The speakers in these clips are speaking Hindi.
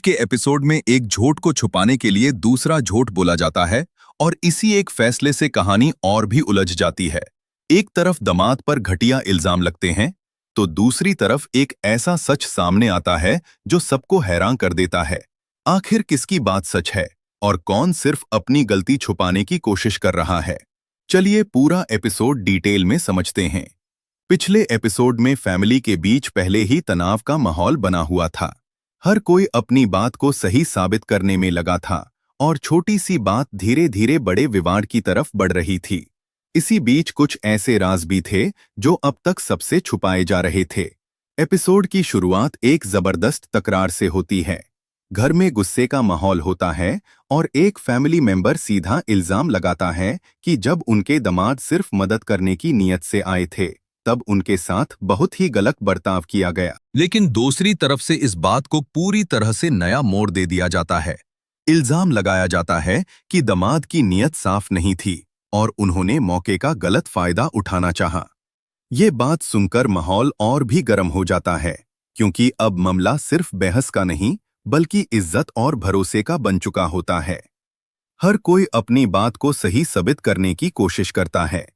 के एपिसोड में एक झूठ को छुपाने के लिए दूसरा झूठ बोला जाता है और इसी एक फैसले से कहानी और भी उलझ जाती है। एक तरफ दामाद पर घटिया इल्जाम लगते हैं तो दूसरी तरफ एक ऐसा सच सामने आता है जो सबको हैरान कर देता है। आखिर किसकी बात सच है और कौन सिर्फ अपनी गलती छुपाने की कोशिश कर रहा है? चलिए पूरा एपिसोड डिटेल में समझते हैं। पिछले एपिसोड में फैमिली के बीच पहले ही तनाव का माहौल बना हुआ था। हर कोई अपनी बात को सही साबित करने में लगा था और छोटी सी बात धीरे धीरे बड़े विवाद की तरफ बढ़ रही थी। इसी बीच कुछ ऐसे राज भी थे जो अब तक सबसे छुपाए जा रहे थे। एपिसोड की शुरुआत एक जबरदस्त तकरार से होती है। घर में गुस्से का माहौल होता है और एक फैमिली मेंबर सीधा इल्जाम लगाता है कि जब उनके दामाद सिर्फ मदद करने की नीयत से आए थे तब उनके साथ बहुत ही गलत बर्ताव किया गया। लेकिन दूसरी तरफ से इस बात को पूरी तरह से नया मोड़ दे दिया जाता है। इल्जाम लगाया जाता है कि दामाद की नीयत साफ नहीं थी और उन्होंने मौके का गलत फायदा उठाना चाहा। ये बात सुनकर माहौल और भी गर्म हो जाता है क्योंकि अब मामला सिर्फ बहस का नहीं बल्कि इज्जत और भरोसे का बन चुका होता है। हर कोई अपनी बात को सही साबित करने की कोशिश करता है।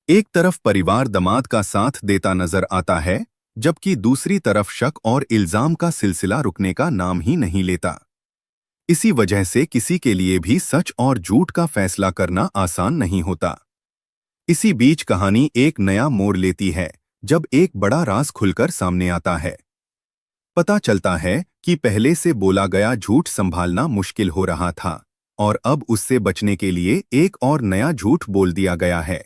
एक तरफ परिवार दामाद का साथ देता नजर आता है जबकि दूसरी तरफ शक और इल्जाम का सिलसिला रुकने का नाम ही नहीं लेता। इसी वजह से किसी के लिए भी सच और झूठ का फैसला करना आसान नहीं होता। इसी बीच कहानी एक नया मोड़ लेती है जब एक बड़ा राज खुलकर सामने आता है। पता चलता है कि पहले से बोला गया झूठ संभालना मुश्किल हो रहा था और अब उससे बचने के लिए एक और नया झूठ बोल दिया गया है।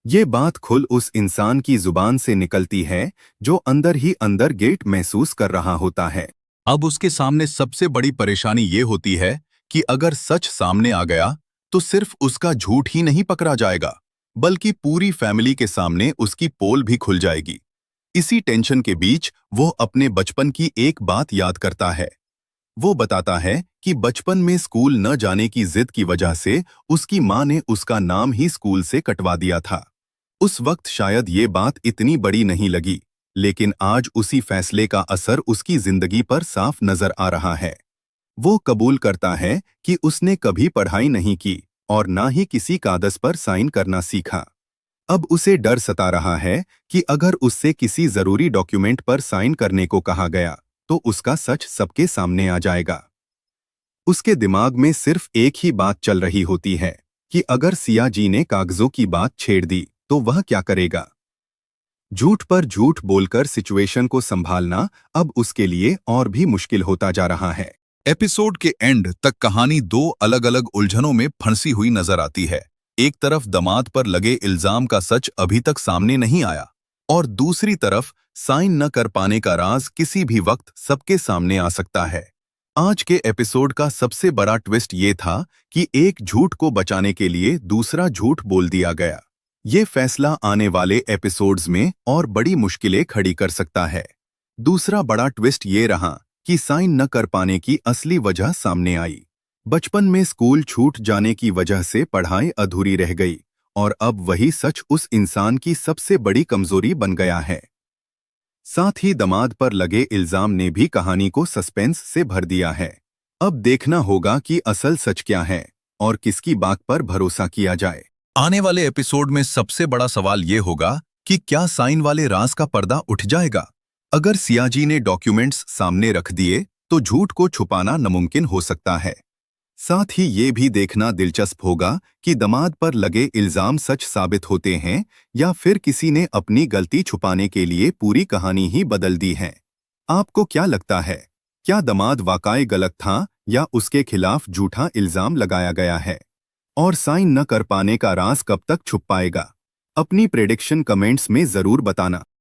ये बात खुद उस इंसान की जुबान से निकलती है जो अंदर ही अंदर गिल्ट महसूस कर रहा होता है। अब उसके सामने सबसे बड़ी परेशानी ये होती है कि अगर सच सामने आ गया तो सिर्फ उसका झूठ ही नहीं पकड़ा जाएगा बल्कि पूरी फैमिली के सामने उसकी पोल भी खुल जाएगी। इसी टेंशन के बीच वो अपने बचपन की एक बात याद करता है। वो बताता है कि बचपन में स्कूल न जाने की जिद की वजह से उसकी माँ ने उसका नाम ही स्कूल से कटवा दिया था। उस वक्त शायद ये बात इतनी बड़ी नहीं लगी, लेकिन आज उसी फैसले का असर उसकी जिंदगी पर साफ नजर आ रहा है। वो कबूल करता है कि उसने कभी पढ़ाई नहीं की और ना ही किसी कागज पर साइन करना सीखा। अब उसे डर सता रहा है कि अगर उससे किसी जरूरी डॉक्यूमेंट पर साइन करने को कहा गया तो उसका सच सबके सामने आ जाएगा। उसके दिमाग में सिर्फ एक ही बात चल रही होती है कि अगर सिया जी ने कागजों की बात छेड़ दी तो वह क्या करेगा। झूठ पर झूठ बोलकर सिचुएशन को संभालना अब उसके लिए और भी मुश्किल होता जा रहा है। एपिसोड के एंड तक कहानी दो अलग अलग उलझनों में फंसी हुई नजर आती है। एक तरफ दामाद पर लगे इल्जाम का सच अभी तक सामने नहीं आया और दूसरी तरफ साइन न कर पाने का राज किसी भी वक्त सबके सामने आ सकता है। आज के एपिसोड का सबसे बड़ा ट्विस्ट ये था कि एक झूठ को बचाने के लिए दूसरा झूठ बोल दिया गया। ये फैसला आने वाले एपिसोड्स में और बड़ी मुश्किलें खड़ी कर सकता है। दूसरा बड़ा ट्विस्ट ये रहा कि साइन न कर पाने की असली वजह सामने आई। बचपन में स्कूल छूट जाने की वजह से पढ़ाई अधूरी रह गई और अब वही सच उस इंसान की सबसे बड़ी कमजोरी बन गया है। साथ ही दामाद पर लगे इल्जाम ने भी कहानी को सस्पेंस से भर दिया है। अब देखना होगा कि असल सच क्या है और किसकी बात पर भरोसा किया जाए। आने वाले एपिसोड में सबसे बड़ा सवाल ये होगा कि क्या साइन वाले राज का पर्दा उठ जाएगा। अगर सियाजी ने डॉक्यूमेंट्स सामने रख दिए तो झूठ को छुपाना नामुमकिन हो सकता है। साथ ही ये भी देखना दिलचस्प होगा कि दामाद पर लगे इल्जाम सच साबित होते हैं या फिर किसी ने अपनी गलती छुपाने के लिए पूरी कहानी ही बदल दी है। आपको क्या लगता है, क्या दामाद वाकई गलत था या उसके खिलाफ झूठा इल्जाम लगाया गया है? और साइन न कर पाने का राज कब तक छुप पाएगा? अपनी प्रेडिक्शन कमेंट्स में जरूर बताना।